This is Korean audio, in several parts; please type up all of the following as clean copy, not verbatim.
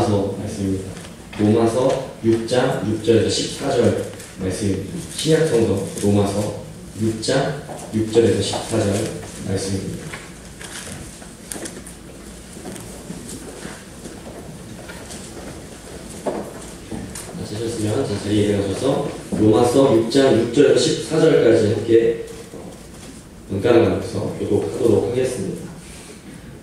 로마서 말씀입니다. 로마서 6장 6절에서 14절 말씀입니다. 신약성서 로마서 6장 6절에서 14절 말씀입니다. 찾으셨으면 자리에 일어나셔서 로마서 6장 6절에서 14절까지 함께 번갈아가면서 교독하도록 하겠습니다.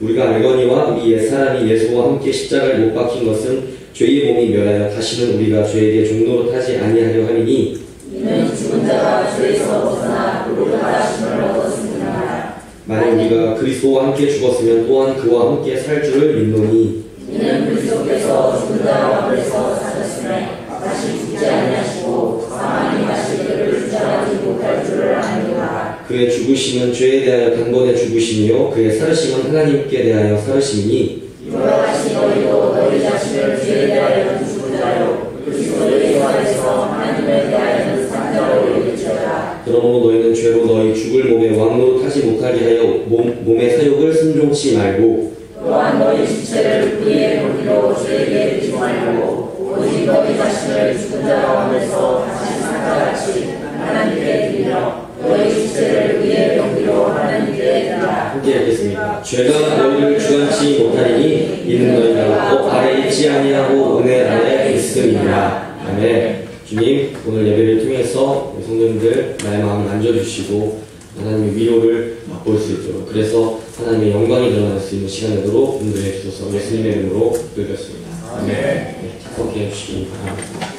우리가 알거니와 우리 옛사람이 예수와 함께 십자가에 못 박힌 것은 죄의 몸이 멸하여 다시는 우리가 죄에게 종노릇 하지 아니하려 함이니 이는 죽은 자가 죄에서 벗어나 의롭다 하심을 얻었습니다. 만약 우리가 그리스도와 함께 죽었으면 또한 그와 함께 살 줄을 믿노니 이는 그리스도께서 죽은 자와 그래서 사셨으며 다시 죽지 아니하시고 사망이 다시 그를 주장하지 못할 줄을 아노라. 그의 죽으심은 죄에 대하여 단번에 죽으심이요 그의 살으심은 하나님께 대하여 살으심이니 이와 같이 너희도 너희 자신을 죄에 대하여는 죽은 자요 그리스도의 부활에서 하나님에 대하여는 산 자로 여길지어다. 그러므로 너희는 죄로 너희 죽을 몸에 왕노릇하지 못하게 하여 몸의 사욕을 순종치 말고 또한 너희 지체를 우리의 본의로 죄에게 드리지 말고 오직 너희 자신을 죽은 자 가운데서 다시 산 자같이 하나님께 드리며 너희 지체를 의의 병기로 하나님께 드리라. 함께 읽겠습니다. 죄가 너희를 주관치 못하리니 이는 너희가 법 아래 있지 아니하고 은혜 아래 있음이니라. 아멘. 주님, 오늘 예배를 통해서 우리 성도님들 나의 마음을 만져주시고 하나님의 위로를 맛볼 수 있도록, 그래서 하나님의 영광이 드러날 수 있는 시간 되도록 인도해 주셔서 예수님의 이름으로 기도드렸습니다. 아멘. 네, 착석해 주시기 바랍니다.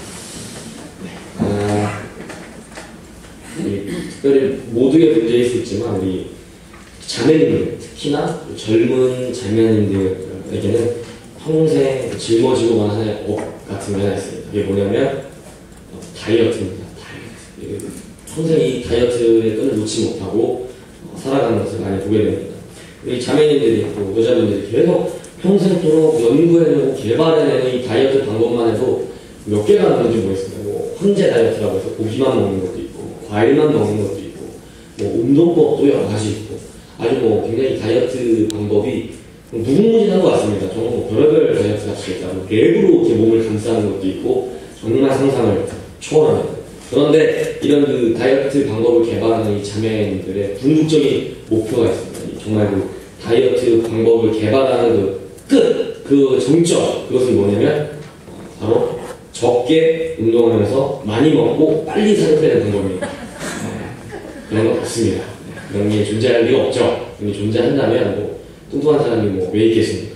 특별히 모두의 문제일 수 있지만 우리 자매님들, 특히나 젊은 자매님들에게는 평생 짊어지고만 할 업 같은 게 하나 있습니다. 그게 뭐냐면 다이어트입니다. 다이어트. 평생 이 다이어트의 끈을 놓지 못하고 살아가는 것을 많이 보게 됩니다. 우리 자매님들이 있고 여자분들이 계속 평생도록 연구해내고 개발해내는 이 다이어트 방법만 해도 몇 개가 나는지 모르겠습니다. 뭐 황제 다이어트라고 해서 고기만 먹는 것도 있고 과일만 먹는 것도 있고 뭐 운동법도 여러 가지 있고 아주 뭐 굉장히 다이어트 방법이 무궁무진한 것 같습니다. 정말 뭐 별의별 다이어트 같이 있다. 뭐 랩으로 이렇게 몸을 감싸는 것도 있고 정말 상상을 초월합니다. 그런데 이런 그 다이어트 방법을 개발하는 이 자매님들의 궁극적인 목표가 있습니다. 정말 그 다이어트 방법을 개발하는 그 정점, 그것은 뭐냐면 바로 적게 운동하면서 많이 먹고 빨리 살을 빼는 방법입니다. 그런 거 없습니다. 그런 게 존재할 리가 없죠. 그런 게 존재한다면 뭐 뚱뚱한 사람이 뭐 왜 있겠습니까?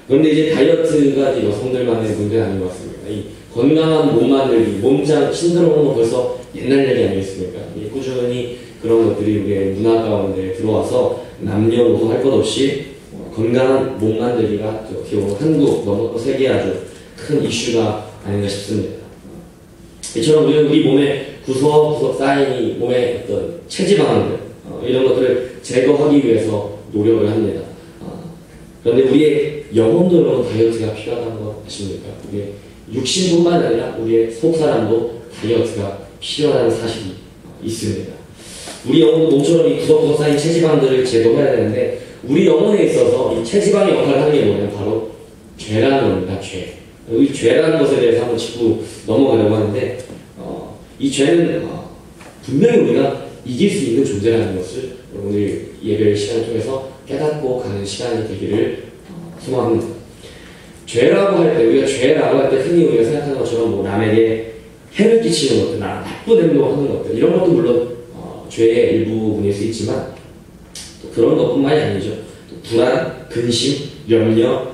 그런데 이제 다이어트가 이제 여성들만의 문제는 아닌 것 같습니다. 이 건강한 몸 만들기, 몸짱 신드롬은 뭐 벌써 옛날 얘기 아니겠습니까? 꾸준히 그런 것들이 우리의 문화 가운데 들어와서 남녀노소 할 것 없이 건강한 몸 만들기가 어떻게 보면 한국, 넘어 세계 아주 큰 이슈가 아닌가 싶습니다. 이처럼 우리는 우리 몸에 구석구석 쌓인 이 몸의 어떤 체지방들, 이런 것들을 제거하기 위해서 노력을 합니다. 그런데 우리의 영혼도 여러분 다이어트가 필요하다는 거 아십니까? 우리의 육신뿐만 아니라 우리의 속사람도 다이어트가 필요하다는 사실이 있습니다. 우리 영혼도 몸처럼 이 구석구석 쌓인 체지방들을 제거해야 되는데 우리 영혼에 있어서 이 체지방의 역할을 하는 게 뭐냐면 바로 죄라는 겁니다. 죄. 이 죄라는 것에 대해서 한번 짚고 넘어가려고 하는데 이 죄는 분명히 우리가 이길 수 있는 존재라는 것을 오늘 예배 시간을 통해서 깨닫고 가는 시간이 되기를 소망합니다. 죄라고 할 때, 우리가 죄라고 할 때 흔히 우리가 생각하는 것처럼 뭐 남에게 해를 끼치는 것들, 나쁜 행동하는 것들, 이런 것도 물론 죄의 일부분일 수 있지만 또 그런 것뿐만이 아니죠. 또 불안, 근심, 염려,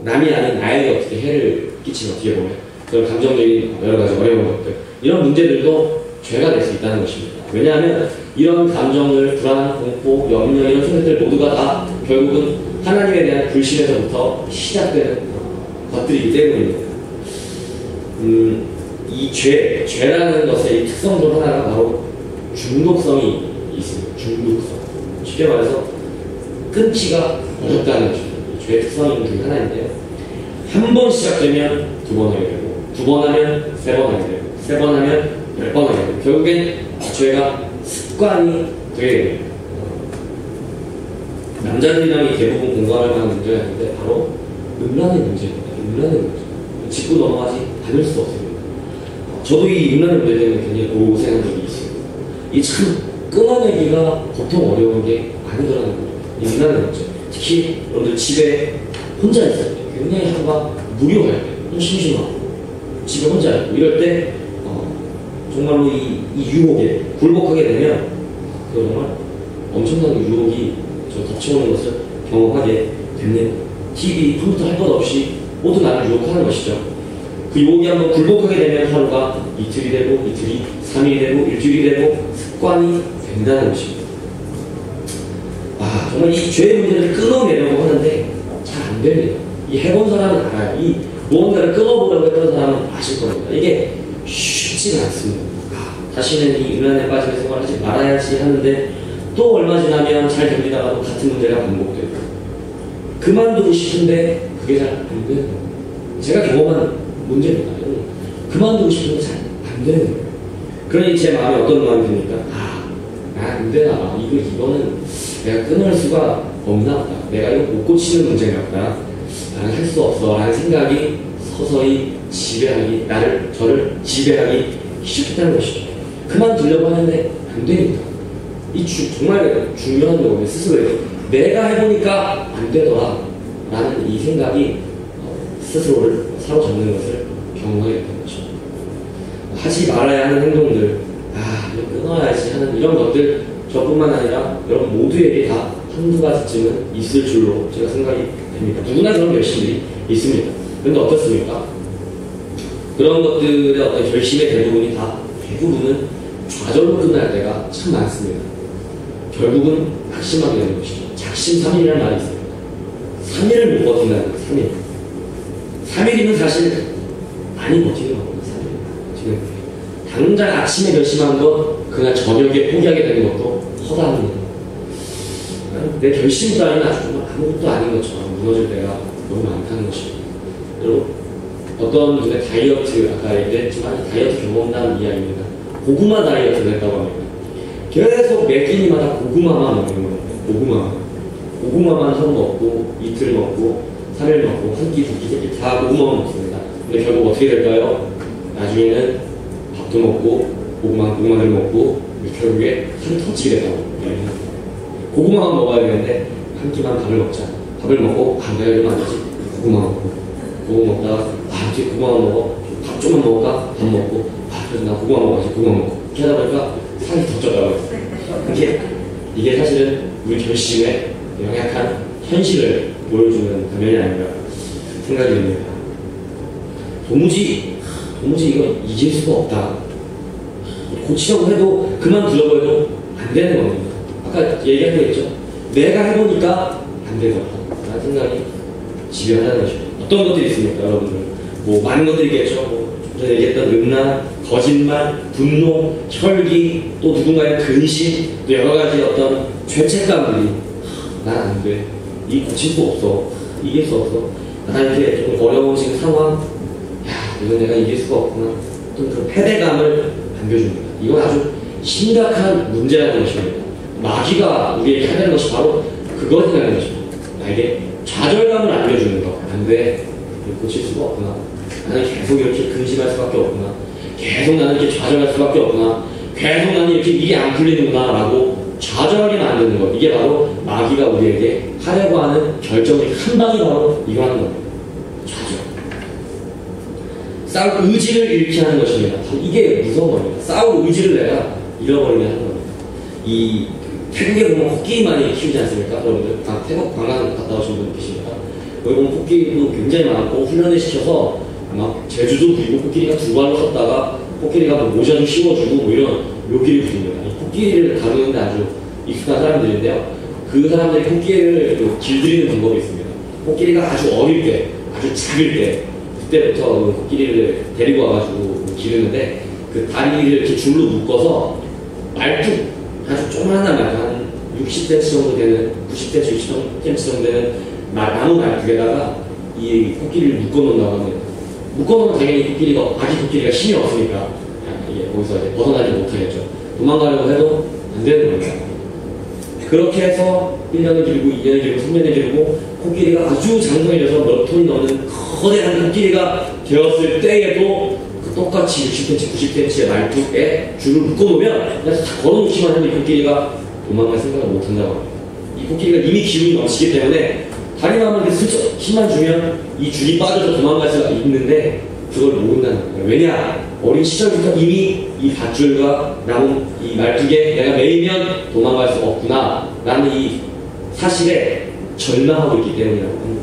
남이 아닌 나에게 어떻게 해를 끼치는 어떻게 보면 그런 감정적인 여러 가지 어려운 것들, 이런 문제들도 죄가 될 수 있다는 것입니다. 왜냐하면 이런 감정을 불안, 공포, 염려 이런 생각들 모두가 다 결국은 하나님에 대한 불신에서부터 시작되는 것들이기 때문입니다. 이 죄라는 것의 이 특성 중 하나가 바로 중독성이 있습니다. 중독성. 쉽게 말해서 끊기가 어렵다는 것입니다. 죄의 특성이 중 하나인데요. 한 번 시작되면 두 번 하게 되고, 두 번 하면 세 번 하게 되고, 세 번 하면 10번 하게 되고, 결국엔 죄가 습관이 되게 됩니다. 남자들이랑이 대부분 공감할 만한 문제가 있는데 바로 음란의 문제입니다. 음란의 문제. 짚고 넘어가지 않을 수 없습니다. 저도 이 인간의 문제 때문에 굉장히 고생한 적이 있습니다. 이 참 끊어내기가 보통 어려운 게 아니더라는 거예요. 인간의 문제. 특히 여러분들 집에 혼자 있을 때 굉장히 하루가 무료할 때, 좀 심심하고 집에 혼자 있고 이럴 때 정말로 이 유혹에 굴복하게 되면 그 정말 엄청난 유혹이 저 덮쳐오는 것을 경험하게 됩니다. TV, 컴퓨터 할 것 없이 모두 나를 유혹하는 것이죠. 그 유혹이 한번 굴복하게 되면 하루가 이틀이 되고 이틀이 3일이 되고 일주일이 되고 습관이 된다는 것입니다. 정말 이 죄의 문제를 끊어내려고 하는데 잘 안 됩니다. 이 해본 사람은 알아요. 이 무언가를 끊어보려고 했던 사람은 아실 겁니다. 이게 쉽지가 않습니다. 다시는 이 음란에 빠지는 생활을 하지 말아야지 하는데 또 얼마 지나면 잘 됩니다가도 같은 문제가 반복되고 그만두고 싶은데 그게 잘 안 되는 거예요. 제가 경험한 문제입니다. 그만두고 싶은데 잘 안 되는 거예요. 그러니 제 마음에 어떤 마음이 듭니까? 안 되나 봐. 이거는 내가 끊을 수가 없나 보다. 내가 이거 못 고치는 문제인가 보다. 나는 할 수 없어. 라는 생각이 서서히 저를 지배하기 시작했다는 것이죠. 그만두려고 하는데 안 되니까. 정말 중요한 거거든요. 스스로에게. 내가 해보니까 안 되더라. 라는 이 생각이 스스로를 사로잡는 것을 경험하게 됐던 것이죠. 하지 말아야 하는 행동들, 이거 끊어야지 하는 이런 것들 저뿐만 아니라 여러분 모두에게 다 한두 가지쯤은 있을 줄로 제가 생각이 됩니다. 누구나 그런 결심들이 있습니다. 그런데 어떻습니까? 그런 것들의 어떤 결심의 대부분은 좌절로 끝날 때가 참 많습니다. 결국은 낙심하게 되는 것이죠. 작심삼일이라는 말이 있습니다. 3일을 못 버틴다는 거예요. 3일. 3일이면 사실 많이 버티는 겁니다. 3일. 지금 당장 아침에 결심한 것 그날 저녁에 포기하게 되는 것도 허다합니다. 내 결심 따위는 아주 정말 아무것도 아닌 것처럼 무너질 때가 너무 많다는 것입니다. 여러분 어떤 분의 다이어트, 아까 얘기했지만 다이어트 경험담 이야기입니다. 고구마 다이어트를 했다고 합니다. 계속 매 끼니마다 고구마만 먹는 거예요. 고구마만 하루 먹고 이틀 먹고 3일 먹고 한 끼, 두 끼, 세 끼 다 고구마만 먹습니다. 근데 결국 어떻게 될까요? 나중에는 밥도 먹고 고구마를 먹고 결국에 살이 터지게 된다고. 고구마만 먹어야 되는데 한 끼만 밥을 먹자. 밥을 먹고 내가 이러면 안 되지. 고구마 먹다가 이제 고구마 먹어. 밥 좀만 먹을까? 밥 먹고 그래서 나 고구마 먹어야지. 고구마 먹고 이렇게 하다 보니까 살이 더 쪄더라고요. 이게 사실은 우리 결심에 명확한 현실을 보여주는 장면이 아닌가 생각이 듭니다. 도무지 이거 이길 수가 없다. 고치려고 해도 그만두려고 해도 안 되는 겁니다. 아까 얘기한 게 있죠. 내가 해보니까 안 되더라 라는 생각이 지배하는 것입니다. 어떤 것들이 있습니까 여러분들? 많은 것들이 있겠죠. 전에 얘기했던 음란, 거짓말, 분노, 혈기, 또 누군가의 근심, 또 여러 가지 어떤 죄책감들이 난 안 돼. 고칠 수 없어. 이길 수 없어. 나 이렇게 좀 어려운 지금 상황, 이건 내가 이길 수가 없구나. 또 그 패배감을 안겨줍니다. 이건 아주 심각한 문제라는 것입니다. 마귀가 우리에게 하는 것이 바로 그것이라는 것입니다. 나에게 좌절감을 안겨주는 것. 안 돼. 고칠 수가 없구나. 나는 계속 이렇게 근심할 수밖에 없구나. 계속 나는 이렇게 좌절할 수밖에 없구나. 계속 나는 이렇게 일이 안 풀리는구나 라고 좌절하게 만드는 것. 이게 바로 마귀가 우리에게 하려고 하는 결정의 한 방이 바로 이거 하는 겁니다. 좌절. 싸울 의지를 잃게 하는 것입니다. 이게 무서운 겁니다. 싸울 의지를 내가 잃어버리게 하는 겁니다. 이 태국에 보면 코끼리 많이 키우지 않습니까? 여러분들 태국 관광 갔다 오신 분 계십니까? 여기 보면 코끼리도 굉장히 많고 훈련을 시켜서 막 제주도 그리고 코끼리가 두 발로 섰다가 코끼리가 모자도 씌워주고 이런 묘기를 부립니다. 이 코끼리를 다루는데 아주 익숙한 사람들인데요. 그 사람들이 코끼리를 길들이는 방법이 있습니다. 코끼리가 아주 어릴 때, 아주 작을 때 그때부터 코끼리를 데리고 와가지고 기르는데 그 다리를 이렇게 줄로 묶어서 말뚝 아주 조그만한 말뚝 한 60cm 정도 되는 90cm, 60cm 정도 되는 나무 말뚝에다가 이 코끼리를 묶어놓는다고 합니다. 묶어놓으면 당연히 아기 코끼리가 힘이 없으니까 이게 거기서 이제 벗어나지 못하겠죠. 도망가려고 해도 안 되는 겁니다. 그렇게 해서 1년을 길고 2년을 길고 3년을 길고 코끼리가 아주 장성해져서 몇 톤이 넘는 거대한 코끼리가 되었을 때에도 그 똑같이 60cm, 90cm의 말뚝에 줄을 묶어놓으면 그냥 다 걸어놓기만 하면 이 코끼리가 도망갈 생각을 못한다고 합니다. 이 코끼리가 이미 기운이 넘치기 때문에 다리만 이렇게 슬쩍 힘만 주면 이 줄이 빠져서 도망갈 수가 있는데 그걸 모른다는 거예요. 왜냐? 어린 시절부터 이미 이 밧줄과 나무 이 말뚝에 내가 매이면 도망갈 수 없구나 라는 이 사실에 절망하고 있기 때문이라고 합니다.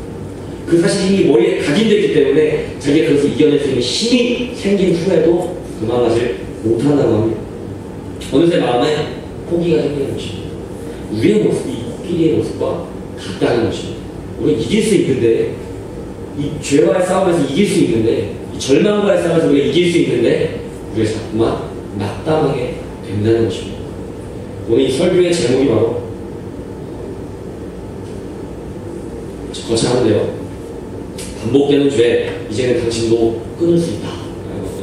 그 사실이 이미 머리에 각인되기 때문에 자기가 그것을 이겨낼 수 있는 힘이 생긴 후에도 도망가질 못한다고 합니다. 어느새 마음에 포기가 생기는 것입니다. 우리의 모습이 코끼리의 모습과 같다는 것입니다. 우리가 이길 수 있는데, 이 죄와의 싸움에서 이길 수 있는데, 이 절망과의 싸움에서 우리가 이길 수 있는데, 우리가 자꾸만 낙담하게 된다는 것입니다. 오늘 이 설교의 제목이 바로 거창한데요. 반복되는 죄, 이제는 당신도 끊을 수 있다.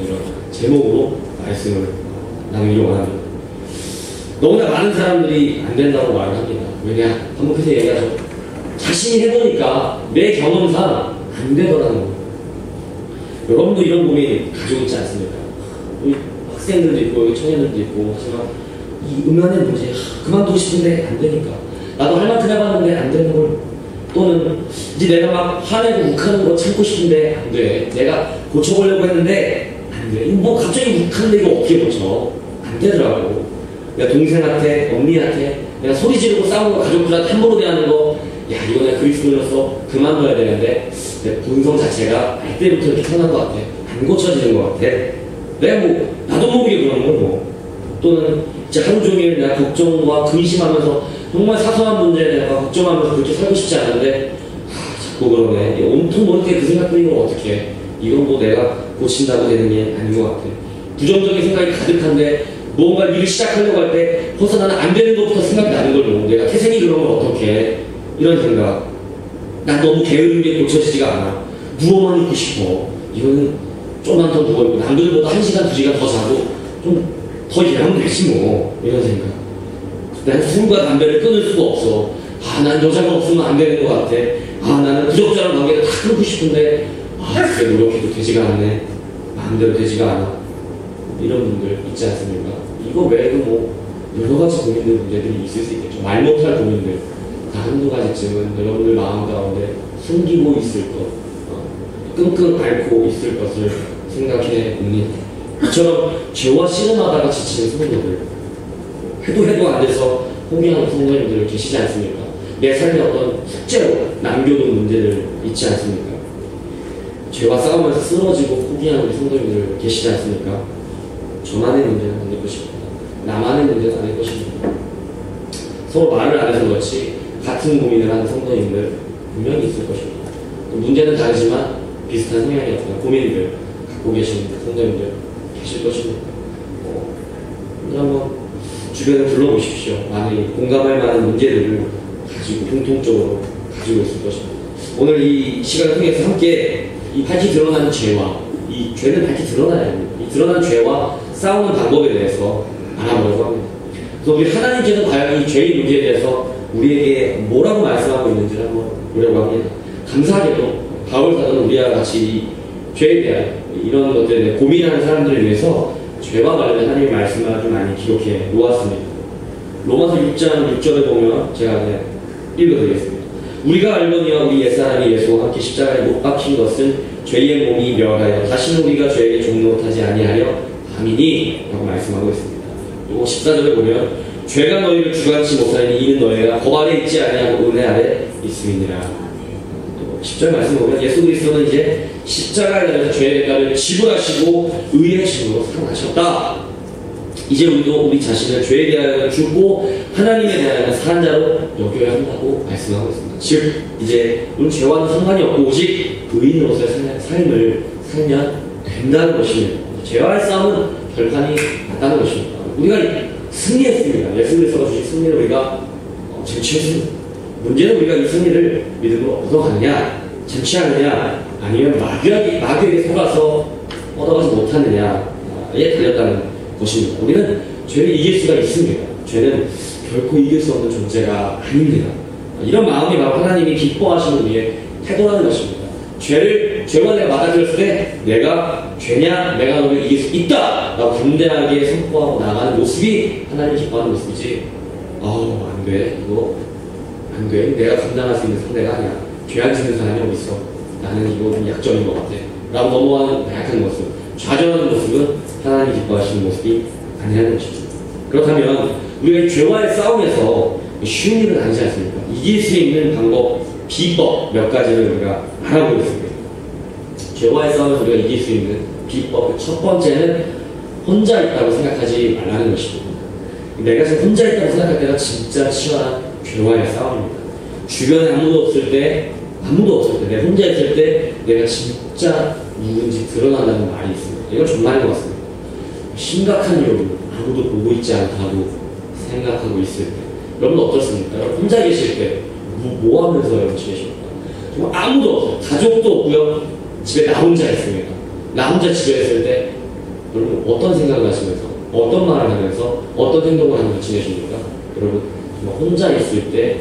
이런 제목으로 말씀을 나누기로 합니다. 너무나 많은 사람들이 안 된다고 말을 합니다. 왜냐? 반복해서 얘기하죠. 자신이 해보니까 내 경험상 안 되더라는 거예요. 여러분도 이런 고민 가지고 있지 않습니까? 우리 학생들도 있고, 여기 청년들도 있고, 하지만 이 음란의 문제, 그만두고 싶은데 안 되니까. 나도 할 만큼 해봤는데 안 되는 걸. 또는 이제 내가 막 화내고 욱하는 거 참고 싶은데 안 돼. 내가 고쳐보려고 했는데 안 돼. 뭐 갑자기 욱하는데 이거 어떻게 고쳐? 안 되더라고. 내가 동생한테, 언니한테 내가 소리 지르고 싸우고 가족들한테 함부로 대하는 거, 야 이거 내가 그리스도로서 그만둬야 되는데 내 본성 자체가 알 때부터 이렇게 태어난 것 같아. 안 고쳐지는 것 같아. 내가 뭐 나도 모르게 그러는 거 뭐. 또는 이제 하루 종일 내가 걱정과 근심하면서 정말 사소한 문제에 내가 걱정하면서 그렇게 살고 싶지 않은데 자꾸 그러네. 온통 머릿속에 그 생각뿐인 걸 어떻게 이건 뭐 내가 고친다고 되는 게 아닌 것 같아. 부정적인 생각이 가득한데 무언가 일을 시작하려고 할 때 벌써 나는 안 되는 것부터 생각이 나는 걸로 내가 태생이 그런 걸 어떻게 이런 생각. 난 너무 게으른 게 고쳐지지가 않아. 누워만 있고 싶어. 이거는 좀만 더 누워있고 남들보다 1시간, 2시간 더 자고 좀 더 일하면 되지 뭐. 이런 생각. 난 술과 담배를 끊을 수가 없어. 아, 난 여자가 없으면 안 되는 것 같아. 아, 나는 부적절한 관계를 다 끊고 싶은데 아, 그게 노력해도 되지가 않네. 마음대로 되지가 않아. 이런 분들 있지 않습니까? 이거 외에도 뭐 여러 가지 고민들, 문제들이 있을 수 있겠죠. 말 못할 고민들 다 한두 가지쯤은 여러분들 마음 가운데 숨기고 있을 것, 끙끙 앓고 있을 것을 생각해 봅니다. 이처럼 죄와 씨름하다가 지치는 성도들, 해도 안 돼서 포기하는 성도님들 계시지 않습니까? 내 삶에 어떤 숙제로 남겨둔 문제들 있지 않습니까? 죄와 싸우면서 쓰러지고 포기하는 성도님들 계시지 않습니까? 저만의 문제는 아닐 것입니다. 나만의 문제는 아닐 것입니다. 서로 말을 안 해서 그렇지 같은 고민을 하는 성도님들 분명히 있을 것입니다. 문제는 다르지만 비슷한 성향의 어떤 고민들 갖고 계신 성도님들 계실 것입니다. 한번 주변을 불러보십시오. 많이 공감할 만한 문제들을 가지고 공통적으로 가지고 있을 것입니다. 오늘 이 시간을 통해서 함께 이 밝히 드러나는 죄와 이 죄는 밝히 드러나야 합니다. 이 드러난 죄와 싸우는 방법에 대해서 알아보려고 합니다. 그래서 우리 하나님께서 과연 이 죄의 문제에 대해서 우리에게 뭐라고 말씀하고 있는지를 한번 보려고 합니다. 감사하게도 바울 사도는 우리와 같이 이 죄에 대한 이런 것들에 대해 고민하는 사람들을 위해서 죄와 관련된 하나님의 말씀을 아주 많이 기록해 놓았습니다. 로마서 6장 6절에 보면 제가 읽어드리겠습니다. 우리가 알거니와 우리 옛사람이 예수와 함께 십자가에 못 박힌 것은 죄의 몸이 멸하여 다시는 우리가 죄에게 종노릇하지 아니하려 함이니 라고 말씀하고 있습니다. 그리고 14절에 보면 죄가 너희를 주관치 못하니 이는 너희가 법 아래 있지 아니하고 은혜 아래 있음이니라. 10절 말씀 보면 예수 그리스도는 이제 십자가에 달려서 죄의 대가를 지불하시고 의의 신으로 살아나셨다. 이제 우리도 우리 자신을 죄에 대하여 죽고 하나님에 대하여 산 자로 여겨야 한다고 말씀하고 있습니다. 즉 이제 우리 죄와는 상관이 없고 오직 의인으로서의 삶을 살면 된다는 것입니다. 죄와의 싸움은 결판이 났다는 것입니다. 우리가 승리했습니다. 예수 그리스도가 주신 승리를 우리가 쟁취했습니다. 문제는 우리가 이 승리를 믿음으로 얻어가느냐, 쟁취하느냐, 아니면 마귀에게 속아서 얻어가지 못하느냐에 달렸다는 것입니다. 우리는 죄를 이길 수가 있습니다. 죄는 결코 이길 수 없는 존재가 아닙니다. 이런 마음이 바로 하나님이 기뻐하시는 우리의 태도라는 것입니다. 죄와 내가 맞아들었을 때 내가 죄냐? 내가 너를 이길 수 있다! 라고 담대하게 선포하고 나가는 모습이 하나님이 기뻐하는 모습이지. 안 돼. 이거 안 돼. 내가 감당할 수 있는 상대가 아니야. 죄 안 짓는 사람이 어디 있어. 나는 이거 좀 약점인 것 같아. 라고 넘어가는 약한 모습, 좌절하는 모습은 하나님이 기뻐하시는 모습이 아니라는 것입니다. 그렇다면 우리가 죄와의 싸움에서 쉬운 일은 아니지 않습니까? 이길 수 있는 방법, 비법 몇 가지를 우리가 알아보겠습니다. 죄와의 싸움에서 우리가 이길 수 있는 비법, 첫 번째는 혼자 있다고 생각하지 말라는 것입니다. 내가 지금 혼자 있다고 생각할 때가 진짜 치열한 죄와의 싸움입니다. 주변에 아무도 없을 때, 내가 혼자 있을 때 내가 진짜 누군지 드러난다는 말이 있습니다. 이건 정말인 것 같습니다. 심각한 이유로 아무도 보고 있지 않다고 생각하고 있을 때, 여러분 어떻습니까? 여러분 혼자 계실 때 뭐 하면서 여러분 지내십니까? 정말 아무도 없어요. 가족도 없고요. 집에 나 혼자 있습니다. 나 혼자 집에 있을 때 여러분 어떤 생각을 하시면서, 어떤 말을 하면서, 어떤 행동을 하면서 지내십니까? 여러분 정말 혼자 있을 때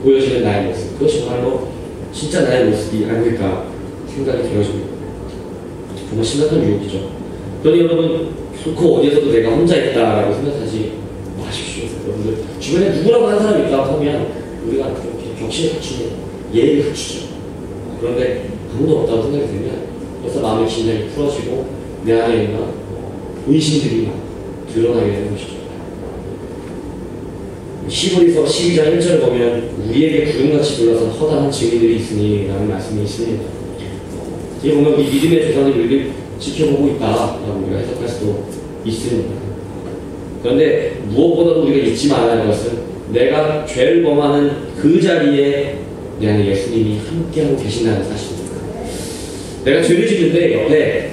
보여지는 나의 모습, 그것이 정말로 진짜 나의 모습이 아닐까 생각이 되어집니다. 정말 심각한 유혹이죠. 그러니 여러분 결코 어디에서도 내가 혼자 있다라고 생각하지 마십시오. 여러분들 주변에 누구라고 하는 사람이 있다고 하면 우리가 이렇게 격식을 갖추는 예의를 갖추죠. 그런데 아무도 없다고 생각이 되면 벌써 마음의 긴장이 풀어지고 내 안에 있는 의심들이 막 드러나게 되는 것이죠. 히브리서 12장 1절을 보면 우리에게 구름같이 둘러싼 허다한 증인들이 있으니 라는 말씀이 있습니다. 여기 보면 이 믿음의 조상을 우리를 지켜보고 있다라고 우리가 해석할 수도 있습니다. 그런데 무엇보다도 우리가 잊지 말아야 하는 것은 내가 죄를 범하는 그 자리에 내 안에 예수님이 함께하고 계신다는 사실입니다. 내가 죄를 짓는데 옆에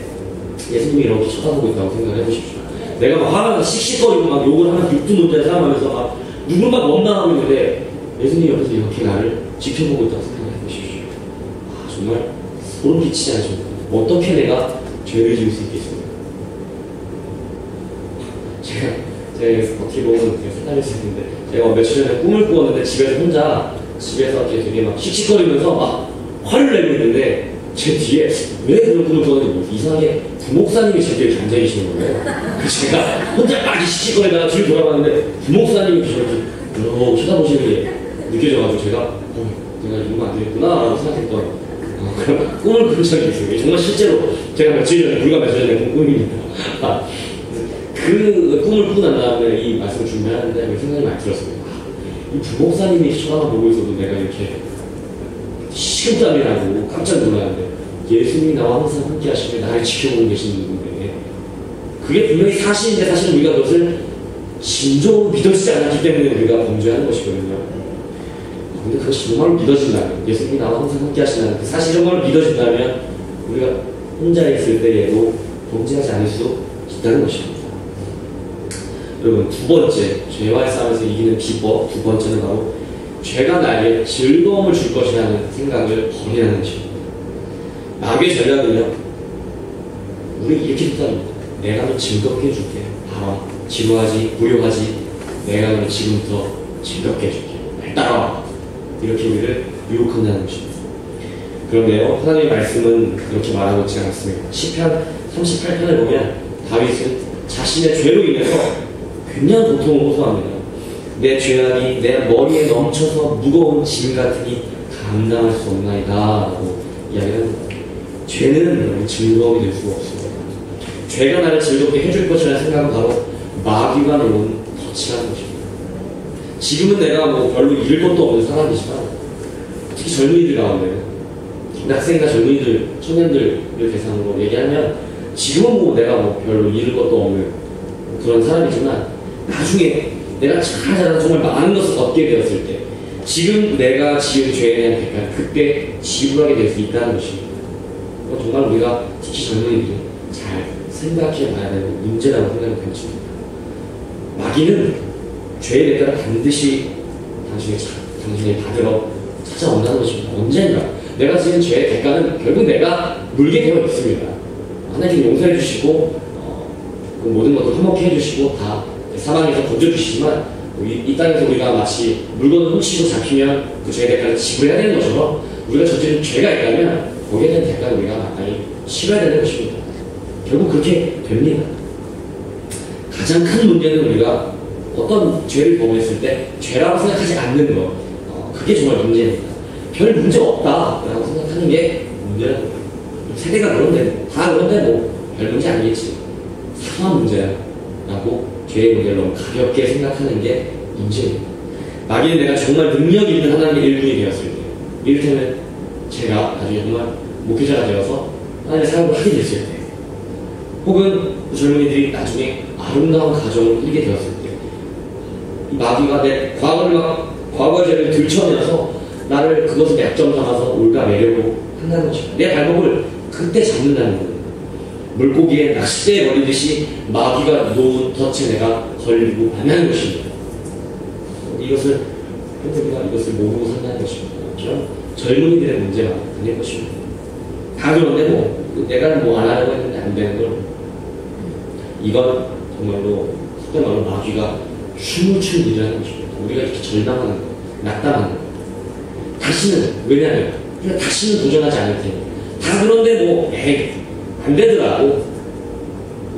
예수님이 이렇게 쳐다보고 있다고 생각해 보십시오. 내가 막 화가 나서 씩씩거리고 막 욕을 하면서 육두 못자에 싸움하면서 막 누군가 원망하고 있는데 예수님이 옆에서 이렇게 나를 지켜보고 있다고 생각해 보십시오. 정말 소름 끼치지 않습니까? 어떻게 내가 죄를 지을 수 있겠습니까? 제가 어떻게 보면 생각할 수 있는데 제가 며칠 전에 꿈을 꾸었는데 집에서 이렇게 되게 막 씩씩거리면서 막 화를 내고 있는데 제 뒤에 왜 그런 꿈을 꾸었는지 이상하게 부목사님이 제 뒤에 앉아 계시는 거예요. 제가 혼자 막 씩씩거리다가 뒤로 돌아봤는데 부목사님이 저렇게 쳐다보시는 게 느껴져가지고 제가 이러면 안 되겠구나 라고 생각했던 그런 꿈을 꾼 적이 있어요. 정말 실제로 제가 불과 며칠 전에 꾼 꿈입니다. 그 꿈을 꾸고 난 다음에 이 말씀을 준비하는데 생각이 많이 들었습니다. 이 부목사님이 쳐다보고 있어도 내가 이렇게 식은땀이 나고 깜짝 놀랐는데 예수님이 나와 항상 함께 하시며 나를 지켜보고 계시는 분인데 그게 분명히 사실인데 사실 우리가 그것을 진정으로 믿어지지 않았기 때문에 우리가 범죄하는 것이거든요. 근데 그것이 정말로 믿어진다면 예수님이 나와 항상 함께 하신다는 그 사실이 정말로 믿어진다면 우리가 혼자 있을 때에도 범죄하지 않을 수 있다는 것입니다. 여러분 두 번째 죄와의 싸움에서 이기는 비법 두 번째는 바로 죄가 나에게 즐거움을 줄 것이라는 생각을 버리라는 것입니다. 마귀의 전략은요 우리 이렇게 생각합니다. 내가 너 즐겁게 해줄게. 봐봐 지루하지 고요하지 내가 너 지금부터 즐겁게 해줄게. 날 따라와. 이렇게 우리를 유혹한다는 것입니다. 그런데요 하나님의 말씀은 그렇게 말하고 있지 않습니다. 시편 38편을 보면 다윗은 자신의 죄로 인해서 굉장한 고통을 호소합니다. 내 죄악이 내 머리에 넘쳐서 무거운 짐 같으니 감당할 수 없나이다 라고 이야기합니다. 죄는 즐거움이 될 수가 없습니다. 죄가 나를 즐겁게 해줄 것이라는 생각은 바로 마귀가 놓은 덫이라는 것입니다. 지금은 내가 뭐 별로 잃을 것도 없는 사람이지만 특히 젊은이들 가운데 학생이나 젊은이들, 청년들을 대상으로 얘기하면 지금은 뭐 내가 뭐 별로 잃을 것도 없는 그런 사람이지만 나중에 내가 잘하다가 정말 많은 것을 얻게 되었을 때 지금 내가 지은 죄에 대한 대가를 그때 지불하게 될 수 있다는 것입니다. 정말 우리가 특히 젊은이들이 잘 생각해 봐야 되는 문제라고 생각이 되어집니다. 마귀는 죄의 대가를 반드시 당신이 받으러 찾아온다는 것입니다. 언젠가 내가 지은 죄의 대가는 결국 내가 물게 되어 있습니다. 하나님이 용서해 주시고 그 모든 것을 화목해 주시고 다 사망에서 건져주시지만 이 땅에서 우리가 마치 물건을 훔치고 잡히면 그 죄의 대가를 지불해야 되는 것처럼 우리가 저지른 죄가 있다면 거기에 대한 대가를 우리가 마땅히 치러야 되는 것입니다. 결국 그렇게 됩니다. 가장 큰 문제는 우리가 어떤 죄를 범했을 때 죄라고 생각하지 않는 것, 그게 정말 문제입니다. 별 문제 없다라고 생각하는 게 문제라는 거예요. 세대가 그런데 다 그런데 뭐 별 문제 아니겠지, 상한 문제라고 죄의 문제를 너무 가볍게 생각하는 게 문제입니다. 만약에 내가 정말 능력 있는 하나님의 일꾼이 되었을 때, 이를테면 제가 나중에 정말 목회자가 되어서 하나님의 사역을 하게 됐을 때, 혹은 젊은이들이 나중에 아름다운 가정을 꾸리게 되었을 때, 이 마귀가 내 과거의 죄를 들춰내서 나를 그것을 약점 삼아서 올가매려고 한다는 것입니다. 내 발목을 그때 잡는다는 거예요. 물고기에 낚싯대에 걸리듯이 마귀가 놓은 덫에 내가 걸리고 만나는 것입니다. 이것을 우리가 이것을 모르고 산다는 것입니다. 그럼 젊은이들의 문제가 아닐 것입니다. 다 그런데 뭐 내가 뭐 안 하려고 했는데 안 되는 걸, 이건 정말로 속된 말로 마귀가 춤을 추는 일이라는 것입니다. 우리가 이렇게 절망하는 거, 낙담하는 거, 다시는, 왜냐하면 우리가 다시는 도전하지 않을 테니, 다 그런데 뭐 에이 안 되더라고,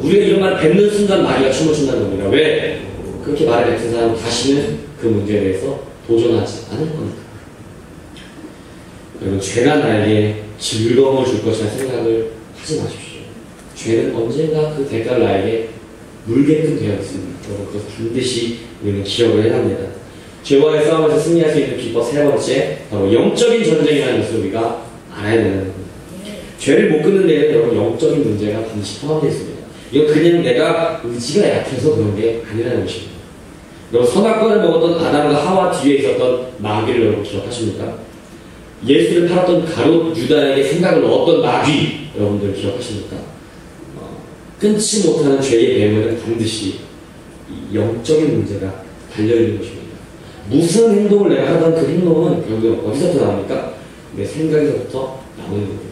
우리가 이런 말 뱉는 순간 마귀가 춤을 춘다는 겁니다. 왜? 그렇게 말을 뱉은 사람은 다시는 그 문제에 대해서 도전하지 않을 겁니다. 여러분, 죄가 나에게 즐거움을 줄 것이라는 생각을 하지 마십시오. 죄는 언젠가 그 대가를 나에게 물게끔 되어 있습니다. 여러분, 그것을 반드시 우리는 기억을 해야 합니다. 죄와의 싸움에서 승리할 수 있는 비법 세 번째, 바로 영적인 전쟁이라는 것을 우리가 알아야 되는 겁니다. 죄를 못 끊는 데에는 여러분 영적인 문제가 반드시 포함되어 있습니다. 이건 그냥 내가 의지가 약해서 그런 게 아니라는 것입니다. 여러분, 선악과를 먹었던 아담과 하와 뒤에 있었던 마귀를 여러분 기억하십니까? 예수를 팔았던 가룟 유다에게 생각을 넣었던 마귀, 여러분들 기억하십니까? 끊지 못하는 죄의 배후에는 반드시 영적인 문제가 달려있는 것입니다. 무슨 행동을 내가 하던 그 행동은 결국 어디서부터 나옵니까? 내 생각에서부터 나오는 겁니다.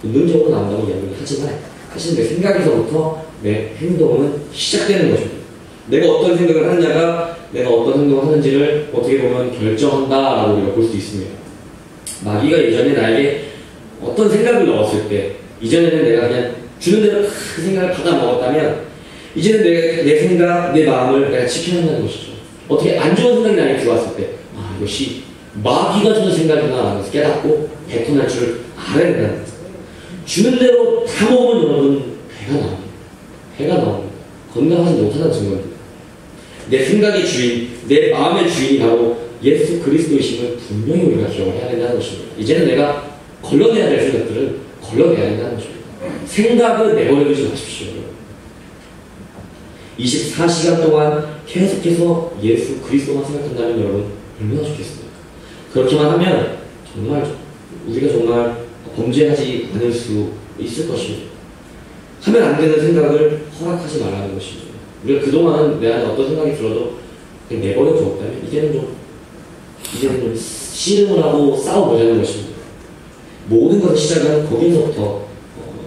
본능적으로 나온다고 이야기를 하지만 사실 내 생각에서부터 내 행동은 시작되는 것입니다. 내가 어떤 생각을 하느냐가 내가 어떤 행동을 하는지를 어떻게 보면 결정한다라고 우리가 볼 수 있습니다. 마귀가 예전에 나에게 어떤 생각을 넣었을 때, 이전에는 내가 그냥 주는 대로 그 생각을 받아 먹었다면, 이제는 내 생각, 내 마음을 내가 지켜낸다는 것이죠. 어떻게 안 좋은 생각이 나에게 들어왔을 때, 이것이 마귀가 주는 생각이구나 라는 것을 깨닫고 뱉어낼 줄 알아야 된다는 거예요. 주는 대로 다 먹으면 여러분 배가 나옵니다. 배가 나옵니다. 건강하지 못하는 증거입니다. 내 생각의 주인, 내 마음의 주인이 바로 예수 그리스도이심을 분명히 우리가 기억을 해야 된다는 것입니다. 이제는 내가 걸러내야 될 생각들은 걸러내야 된다는 것입니다. 생각을 내버려두지 마십시오. 24시간 동안 계속해서 예수 그리스도만 생각한다면 여러분 얼마나 좋겠습니까? 그렇게만 하면 우리가 정말 범죄하지 않을 수 있을 것입니다. 하면 안 되는 생각을 허락하지 말라는 것입니다. 우리가 그동안은 내 안에 어떤 생각이 들어도 그냥 내버려 두었다면 이제는 좀 씨름을 하고 싸워보자는 것입니다. 모든 것의 시작은 거기서부터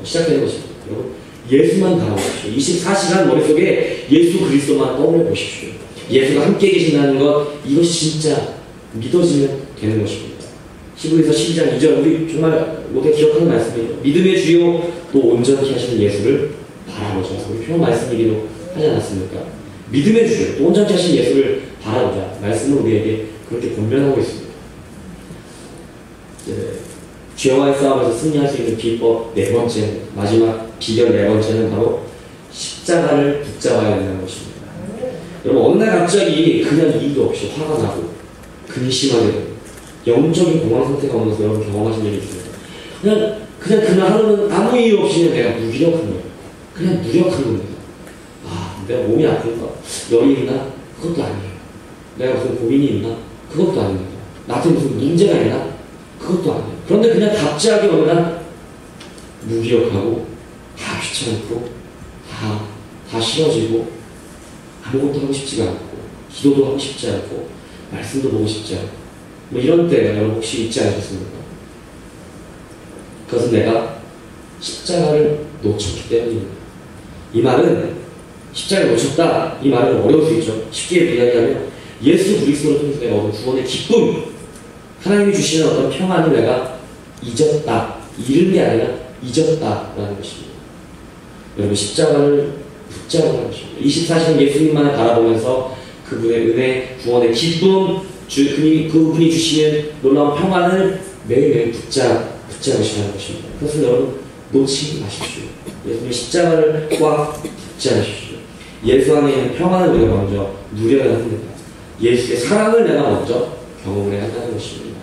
시작되는 것입니다. 여러분, 예수만 바라보십시오. 24시간 머릿속에 예수 그리스도만 떠올려 보십시오. 예수가 함께 계신다는 것, 이것이 진짜 믿어지면 되는 것입니다. 히브리서 12장 2절, 우리 정말 모두 기억하는 말씀이에요. 믿음의 주요 또 온전히 하시는 예수를 바라보자. 우리 표현 말씀이기도 하지 않았습니까? 믿음의 주요 또 온전히 하시는 예수를 바라보자. 말씀은 우리에게 그렇게 권면하고 있습니다. 죄와의 싸움에서 승리할 수 있는 비법 네 번째, 마지막 비결 네 번째는 바로 십자가를 붙잡아야 된다는 것입니다. 여러분, 어느 날 갑자기 그냥 이유도 없이 화가 나고 근심하게 되고 영적인 공황 상태가 오는 것을 여러분 경험하신 적이 있어요. 그냥 그날 하루는 아무 이유 없이 내가 무기력한 거예요. 그냥 무력한 겁니다. 내가 몸이 아픈가? 열이 있나? 그것도 아니에요. 내가 무슨 고민이 있나? 그것도 아닙니다. 나한테 무슨 문제가 있나? 그것도 아니에요. 그런데 그냥 갑자기 어느 날 무기력하고 다 귀찮고 다 싫어지고 아무것도 하고 싶지가 않고 기도도 하고 싶지 않고 말씀도 보고 싶지 않고 뭐 이런 때 여러분 혹시 있지 않으셨습니까? 그것은 내가 십자가를 놓쳤기 때문입니다. 이 말은 십자가를 놓쳤다, 이 말은 어려울 수 있죠. 쉽게 이야기하면 예수 그리스도를 통해서 내가 얻은 구원의 기쁨, 하나님이 주시는 어떤 평안을 내가 잊었다, 잃은 게 아니라 잊었다라는 것입니다. 여러분, 십자가를 붙잡으라는 것입니다. 24시간 예수님만을 바라보면서 그분의 은혜, 구원의 기쁨, 그분이 주시는 놀라운 평안을 매일매일 붙잡으시라는 것입니다. 그것을 여러분 놓치지 마십시오. 예수님의 십자가를 꽉 붙잡으십시오. 예수 안에 있는 평안을 우리가 먼저 누려야 합니다. 예수의 사랑을 내가 먼저 경험을 해야 한다는 것입니다.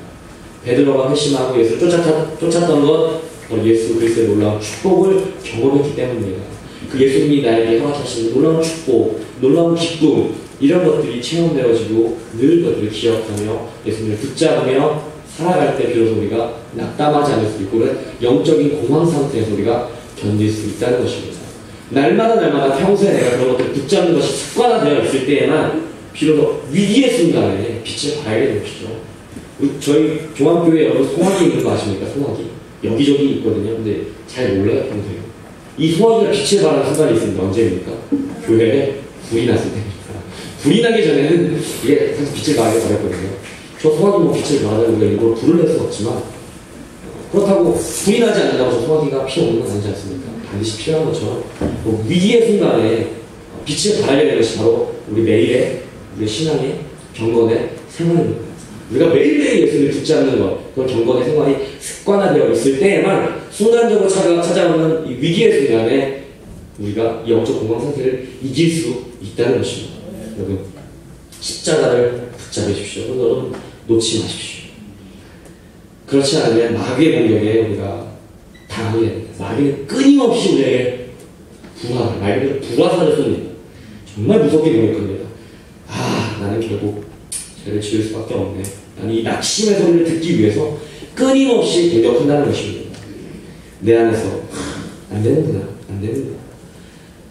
베드로가 회심하고 예수를 쫓았던 것, 예수 그리스도의 놀라운 축복을 경험했기 때문입니다. 그 예수님이 나에게 허락하시는 놀라운 축복, 놀라운 기쁨, 이런 것들이 체험되어지고 늘 그것들을 기억하며 예수님을 붙잡으며 살아갈 때 비로소 우리가 낙담하지 않을 수 있고 그런 영적인 공황 상태에서 우리가 견딜 수 있다는 것입니다. 날마다 평소에 내가 그런 것들을 붙잡는 것이 습관화되어 있을 때에만 비로소 위기의 순간에 빛을 발하게 되는 것이죠. 저희 종합교회 여러분 소화기 있는 거 아십니까? 소화기. 여기저기 있거든요. 근데 잘 몰라요, 평소에. 이 소화기가 빛을 발하는 순간이 있습니다. 언제입니까? 교회에 불이 났을 때입니다. 불이 나기 전에는 이게 사실 빛을 발하기 어렵거든요. 저 소화기 뭐 빛을 발하자고 우리가 일부러 불을 낼 수는 없지만, 그렇다고 불이 나지 않는다고 저 소화기가 필요 없는 건 아니지 않습니까? 반드시 필요한 것처럼 위기의 순간에 빛을 발하게 되는 것이 바로 우리 매일의 우리 신앙의 경건의 생활입니다. 우리가 매일매일 예수를 붙잡는 것, 그런 경건의 생활이 습관화되어 있을 때에만 순간적으로 찾아오는 이 위기의 순간에 우리가 이 영적 공황 상태를 이길 수 있다는 것입니다. 여러분, 십자가를 붙잡으십시오. 여러분, 놓지 마십시오. 그렇지 않으면 마귀의 공격에 우리가 당하게 됩니다. 마귀는 끊임없이 우리에게 말 그대로 불화살을 쏩니다. 정말 무섭게 공격합니다. 나는 결국 죄를 지을 수밖에 없네. 나는 이 낙심의 소리를 듣기 위해서 끊임없이 공격한다는 것입니다. 내 안에서 안 되는구나.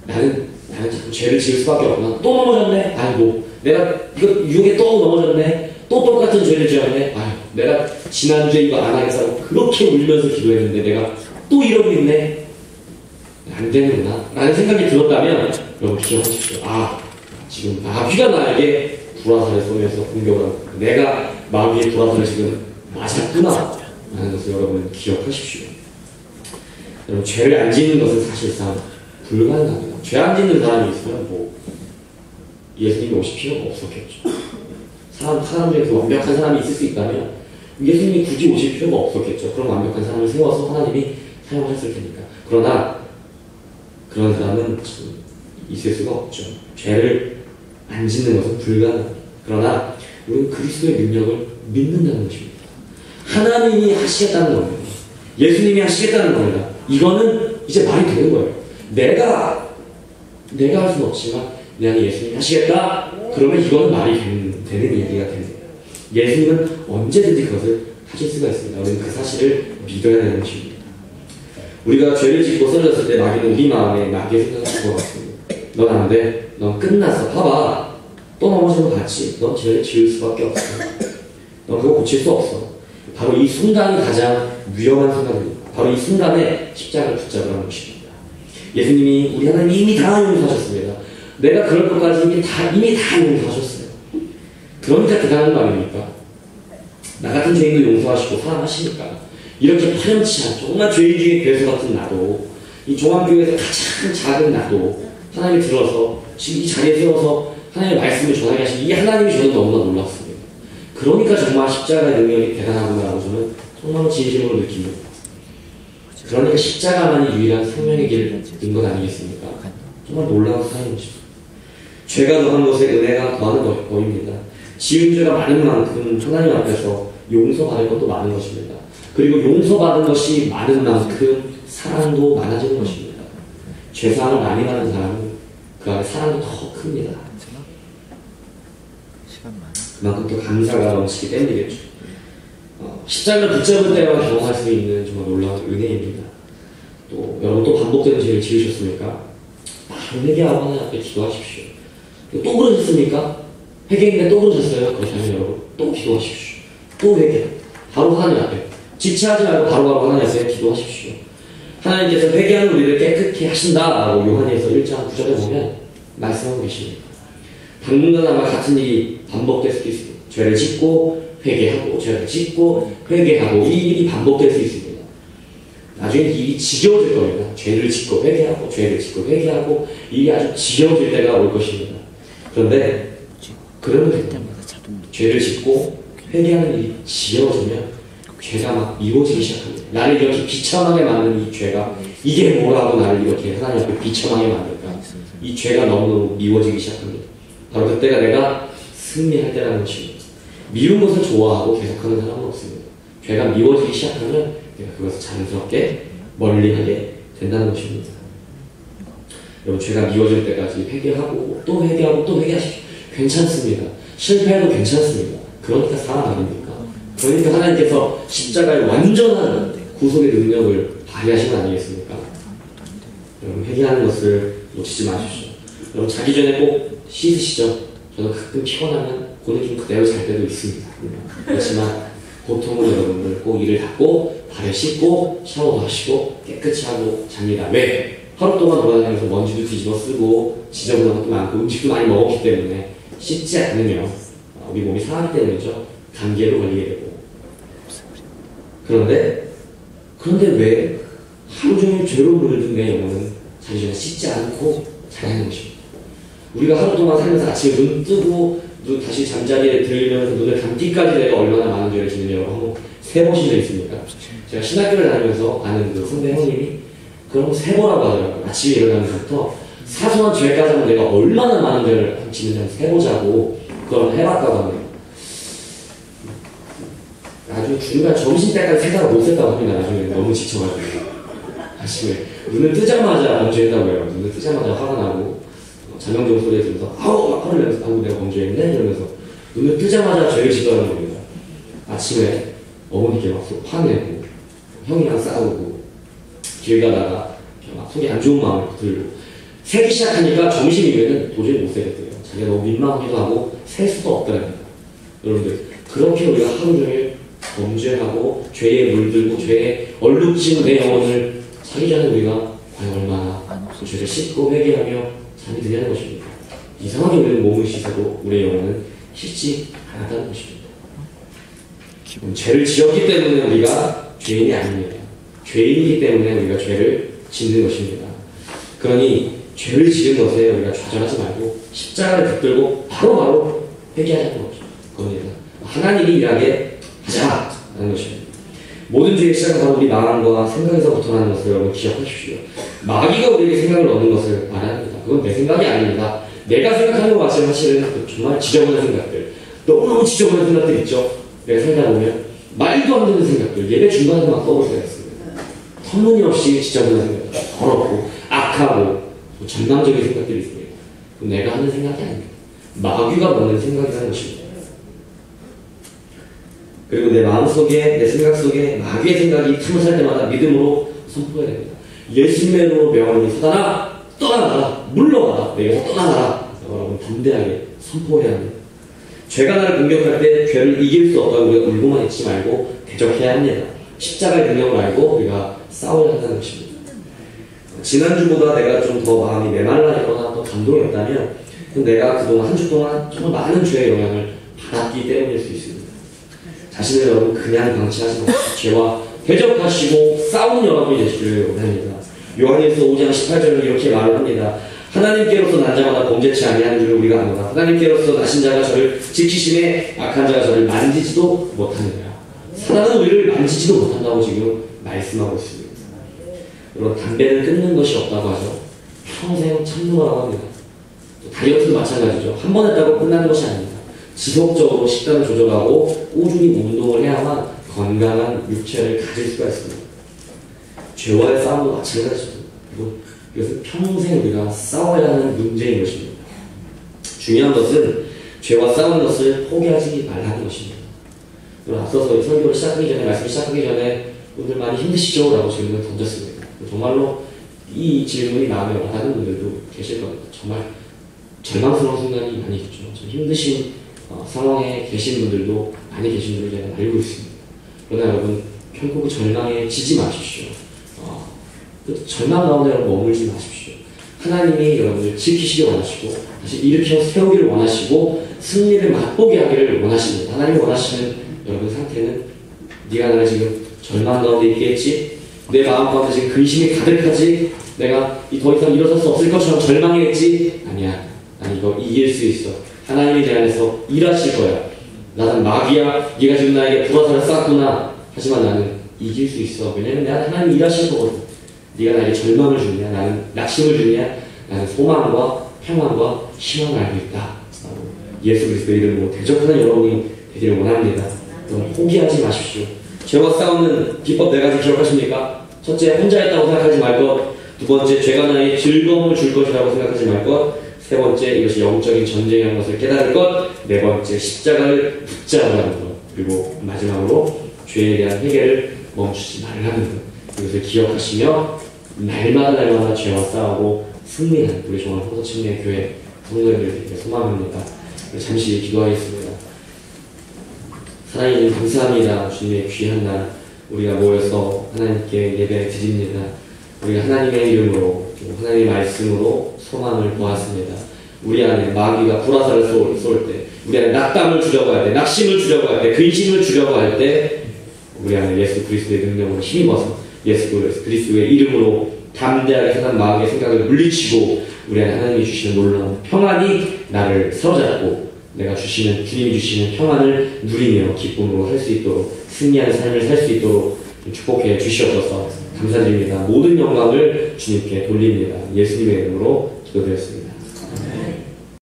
나는 자꾸 죄를 지을 수밖에 없구나. 또 넘어졌네. 아이고, 내가 이거 유혹에 또 넘어졌네. 또 똑같은 죄를 지었네. 내가 지난주에 이거 안 하겠다고 그렇게 울면서 기도했는데 내가 또 이러고 있네. 안 되는구나 라는 생각이 들었다면 여러분 기억하십시오. 지금 마귀가 나에게 불화살을 쏘면서 공격을 하고 내가 마귀의 불화살을 지금 맞았구나 라는 것을 여러분 기억하십시오. 여러분, 죄를 안 짓는 것은 사실상 불가능합니다. 죄 안 짓는 사람이 있으면 예수님이 오실 필요가 없었겠죠. 사람 중에 그 완벽한 사람이 있을 수 있다면 예수님이 굳이 오실 필요가 없었겠죠. 그런 완벽한 사람을 세워서 하나님이 사용하셨을 테니까. 그러나 그런 사람은 있을 수가 없죠. 죄를 안 짓는 것은 불가능합니다. 그러나 우리는 그리스도의 능력을 믿는다는 것입니다. 하나님이 하시겠다는 겁니다. 예수님이 하시겠다는 겁니다. 이거는 이제 말이 되는 거예요. 내가 할 수는 없지만 내가 예수님이 하시겠다? 그러면 이거는 말이 되는 얘기가 됩니다. 예수님은 언제든지 그것을 하실 수가 있습니다. 우리는 그 사실을 믿어야 되는 것입니다. 우리가 죄를 짓고 쓰러졌을 때 마귀는 우리 마음에 마귀의 생각을 집어넣습니다. 넌 안 돼. 넌 끝났어. 봐봐. 또 넘어지면 같이. 넌 죄를 지을 수밖에 없어. 넌 그거 고칠 수 없어. 바로 이 순간이 가장 위험한 순간입니다. 바로 이 순간에 십자가를 붙잡으라는 것입니다. 예수님이 우리 하나님 이미 다 용서하셨습니다. 내가 그럴 것까지 이미 다 용서하셨어요. 그러니까 대단한 거 아닙니까? 나 같은 죄인도 용서하시고 사랑하시니까 이렇게 파렴치 않죠. 정말 죄인 중에 괴수 같은 나도, 이 종합교회에서 가장 작은 나도 하나님이 들어서 지금 이 자리에 세워서 하나님의 말씀을 전하게 하신 이 하나님이 저는 너무나 놀랐습니다. 그러니까 정말 십자가의 능력이 대단하구나라고 저는 정말 진심으로 느낍니다. 그러니까 십자가만이 유일한 생명의 길인 것 아니겠습니까? 정말 놀라운 사연이죠. 죄가 더한 것에 은혜가 더하는 것입니다. 지은 죄가 많은 만큼 하나님 앞에서 용서받을 것도 많은 것입니다. 그리고 용서받은 것이 많은 만큼 사랑도 많아지는 것입니다. 죄사함을 많이 받는 사람은 그 안에 사랑도 더 큽니다. 그만큼 또 감사가 넘치기 때문이겠죠. 십자가를 붙잡을 때만 경험할 수 있는 정말 놀라운 은혜입니다. 또 여러분 또 반복되는 죄를 지으셨습니까? 바로 회개하고 하나님 앞에 기도하십시오. 또 그러셨습니까? 회개했는데 또 그러셨어요? 그렇다면 여러분 또 기도하십시오. 또 회개. 바로 하나님 앞에. 지체하지 말고 바로바로 하나님 앞에 기도하십시오. 하나님께서 회개하는 우리를 깨끗게 하신다라고 요한에서 1장 9절에 보면 말씀하고 계십니다. 당분간 아마 같은 일이 반복될 수도 있습니다. 죄를 짓고 회개하고 죄를 짓고 회개하고 이 일이 반복될 수 있습니다. 나중에 이 일이 지겨워질 겁니다. 죄를 짓고 회개하고 죄를 짓고 회개하고 일이 아주 지겨워질 때가 올 것입니다. 그런데 그러면 됩니다. 죄를 짓고 회개하는 일이 지겨워지면 죄가 막 미워지기 시작합니다. 나를 이렇게 비참하게 만든 이 죄가 이게 뭐라고 나를 이렇게 하나님 앞에 비참하게 만들까? 이 죄가 너무너무 미워지기 시작합니다. 바로 그때가 내가 승리할 때라는 것입니다. 미운 것을 좋아하고 계속하는 사람은 없습니다. 죄가 미워지기 시작하면 내가 그것을 자연스럽게 멀리하게 된다는 것입니다. 여러분, 죄가 미워질 때까지 회개하고 또 회개하고 또 회개하십시오. 괜찮습니다. 실패해도 괜찮습니다. 그러니까 사람 아닙니까? 그러니까 하나님께서 십자가의 완전한 구속의 능력을 발휘하신 거 아니겠습니까? 여러분, 회개하는 것을 놓치지 마십시오. 여러분, 자기 전에 꼭 씻으시죠. 저는 가끔 피곤하면 고는 좀 그대로 잘 때도 있습니다. 그렇지만 보통은 여러분들 꼭 이를 닦고 발을 씻고 샤워도 하시고 깨끗이 하고 잡니다. 왜? 하루 동안 돌아다니면서 먼지도 뒤집어 쓰고 지저분한 것도 많고 음식도 많이 먹었기 때문에 씻지 않으면 우리 몸이 상하기 때문이죠. 감기에도 걸리게 되고. 그런데 왜 하루 종일 죄로 물든 내 영혼은 자기 전에 씻지 않고 자야 하는 것입니다. 우리가 하루 동안 살면서 아침에 눈 뜨고 다시 잠자리에 들면서 눈을 감기까지 내가 얼마나 많은 죄를 짓느냐고 한번 세보신 적 있습니까? 제가 신학교를 다니면서 아는 그 선배 형님이 그런 거 세보라고 하더라고요. 아침에 일어나면서부터 사소한 죄까지 하면 내가 얼마나 많은 죄를 짓느냐고 세보자고 그걸 해봤다고 합니다. 나중에 중간 점심 때까지 세다가 못 샜다고 합니다. 나중에 너무 지쳐가지고. 아침에 눈을 뜨자마자 범죄했다고 해요. 눈을 뜨자마자 화가 나고 자명종 소리에 들면서 아우 막 화를 내면서 방금 내가 범죄했네 이러면서 눈을 뜨자마자 죄를 짓더라는 겁니다. 아침에 어머니께 막 화내고 형이랑 싸우고 길 가다가 막 속에 안 좋은 마음이 들고 세기 시작하니까 점심이면은 도저히 못 세겠대요. 자기가 너무 민망하기도 하고 셀 수도 없더랍니다. 여러분들, 그렇게 우리가 하루 종일 범죄하고 죄에 물들고 죄에 얼룩진 내 영혼을 사기 전에 우리가 과연 얼마나 그 죄를 씻고 회개하며 잠이 드냐는 것입니다. 이상하게 우리는 몸을 씻어도 우리의 영혼은 씻지 않았다는 것입니다. 죄를 지었기 때문에 우리가 죄인이 아닙니다. 죄인이기 때문에 우리가 죄를 짓는 것입니다. 그러니 죄를 지은 것에 우리가 좌절하지 말고 십자가를 붙들고 바로바로 회개하자는 겁니다. 하나님이 일하게 하자는 것입니다. 모든 죄의 시작은 바로 우리 마음과 생각에서부터 나는 것을 여러분 기억하십시오. 마귀가 우리에게 생각을 넣는 것을 말합니다. 그건 내 생각이 아닙니다. 내가 생각하는 것 같지만 사실은 정말 지저분한 생각들, 너무너무 지저분한 생각들 있죠. 내가 생각해보면 말도 안 되는 생각들, 예배 중간에서 막 떠올 때가 있습니다. 터무니없이 지저분한 생각들, 더럽고 악하고 전망적인 생각들이 있습니다. 그럼 내가 하는 생각이 아닙니다. 마귀가 넣는 생각이라는 것입니다. 그리고 내 마음속에, 내 생각 속에 마귀의 생각이 틈을 살 때마다 믿음으로 선포해야 됩니다. 예수님의 이름으로 명하노니 사단아 떠나가라, 물러가라, 내게서 떠나가라. 여러분 담대하게 선포해야 합니다. 죄가 나를 공격할 때 죄를 이길 수 없다고 우리가 울고만 있지 말고 대적해야 합니다. 십자가의 능력을 알고 우리가 싸워야 한다는 것입니다. 지난주보다 내가 좀 더 마음이 메말라 있거나 더 감동이 없다면 내가 그동안 한 주 동안 정말 많은 죄의 영향을 받았기 때문일 수 있습니다. 자신을 여러분 그냥 방치하지 마시고 죄와 대적하시고 싸우는 여러분이 되시기를 원합니다. 요한일서 5장 18절은 이렇게 말을 합니다. 하나님께로서 난 자마다 범죄치 아니하는 줄 우리가 아노라. 하나님께로서 나신 자가 저를 지키심에 악한 자가 저를 만지지도 못하느니라. 사단은 우리를 만지지도 못한다고 지금 말씀하고 있습니다. 여러분, 담배를 끊는 것이 없다고 하죠. 평생 참는 거라고 합니다. 또 다이어트도 마찬가지죠. 한 번 했다고 끝나는 것이 아닙니다. 지속적으로 식단을 조절하고 꾸준히 운동을 해야만 건강한 육체를 가질 수가 있습니다. 죄와의 싸움도 마찬가지입니다. 이것은 평생 우리가 싸워야 하는 문제인 것입니다. 중요한 것은 죄와 싸우는 것을 포기하지 말라는 것입니다. 앞서서 설교를 시작하기 전에, 말씀을 시작하기 전에 오늘 많이 힘드시죠? 라고 질문을 던졌습니다. 정말로 이 질문이 마음에 와닿는 분들도 계실 겁니다. 정말 절망스러운 순간이 많이 있죠. 좀 힘드신 상황에 계신 분들도 많이 계신 줄을 제가 알고 있습니다. 그러나 여러분, 결국 절망에 지지 마십시오. 그 절망 가운데 머물지 마십시오. 하나님이 여러분들 지키시길 원하시고 다시 일으켜 세우기를 원하시고 승리를 맛보게 하기를 원하십니다. 하나님이 원하시는 여러분 상태는 네가 나를 지금 절망 가운데 있겠지? 내 마음 가운데 지금 근심이 가득하지? 내가 더 이상 일어설 수 없을 것처럼 절망했지? 아니야. 난 이거 이길 수 있어. 하나님이 내 안에서 일하실 거야. 나는 마귀야. 네가 지금 나에게 불화살을 쐈구나. 하지만 나는 이길 수 있어. 왜냐면 내가 하나님이 일하실 거거든. 네가 나에게 절망을 주냐? 나는 낙심을 주냐? 나는 소망과 평안과 희망을 알고 있다. 예수 그리스도의 이름으로 대적하는 여러분이 되기를 원합니다. 여러분 포기하지 마십시오. 죄와 싸우는 비법 4가지 기억하십니까? 첫째, 혼자 있다고 생각하지 말 것. 두 번째, 죄가 나에게 즐거움을 줄 것이라고 생각하지 말 것. 세 번째, 이것이 영적인 전쟁이라는 것을 깨달을 것. 네 번째, 십자가를 붙잡으라는 것. 그리고 마지막으로 죄에 대한 해결을 멈추지 말라는 것. 이것을 기억하시며 날마다 죄와 싸우고 승리하는 우리 종합 호소침례 교회 성도님들 되기를 소망합니다. 잠시 기도하겠습니다. 하나님 감사합니다. 주님의 귀한 날 우리가 모여서 하나님께 예배 드립니다. 우리가 하나님의 이름으로 하나님의 말씀으로 소망을 보았습니다. 우리 안에 마귀가 불화살을 쏠 때, 우리 안에 낙담을 주려고 할 때, 낙심을 주려고 할 때, 근심을 주려고 할 때, 우리 안에 예수 그리스도의 능력으로 힘입어서 예수 그리스도의 이름으로 담대하게 선한 마귀의 생각을 물리치고 우리 안에 하나님이 주시는 놀라운 평안이 나를 사로잡고 내가 주시는 주님이 주시는 평안을 누리며 기쁨으로 할 수 있도록 승리하는 삶을 살 수 있도록 축복해 주시옵소서. 감사드립니다. 모든 영광을 주님께 돌립니다. 예수님의 이름으로 기도드렸습니다.